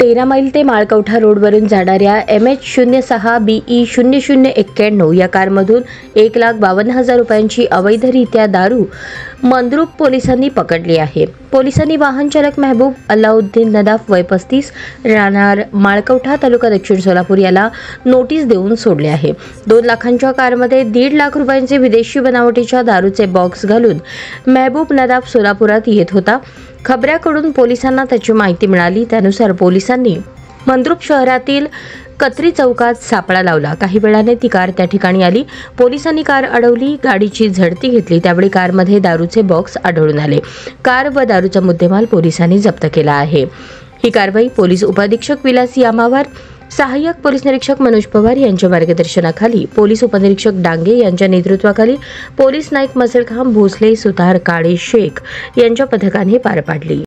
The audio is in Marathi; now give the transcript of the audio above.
13 मैल ते माळकवठा रोडवरून जाणाऱ्या MH06 BE 0091 या कारमधून 1,52,000 रुपयांची अवैधरित्या दारू मंद्रुप पोलिसांनी पकडली आहे। पोलिसांनी वाहन चालक महबूब अल्लाउद्दीन नदाफ वय 35 राहणार माळकवठा तालुका दक्षिण सोलापूर याला नोटीस देऊन सोडले आहे। 2 लाखांच्या कारमध्ये 1.5 लाख रुपयांचे विदेशी बनावटीच्या दारूचे बॉक्स घालून महबूब नदाफ सोलापुरात येत होता। खबऱ्याकडून पोलिसांना त्याची माहिती मिळाली। त्यानुसार पोलिसांनी मंद्रुप शहरातील कत्री चौकात सापळा लावला। काही वेळाने ती कार त्या ठिकाणी आली। पोलिसांनी कार अडवली, गाडीची झडती घेतली। त्यावेळी कारमध्ये दारूचे बॉक्स आढळून आले। कार व दारूचा मुद्देमाल पोलिसांनी जप्त केला आहे। ही कारवाई पोलीस उपअधीक्षक विलास यामावर, सहाय्यक पोलीस निरीक्षक मनोज पवार यांच्या मार्गदर्शनाखाली, पोलीस उपनिरीक्षक डांगे यांच्या नेतृत्वाखाली पोलीस नाईक मसलखांब भोसले, सुतार काळे शेख यांच्या पथकाने पार पाडली।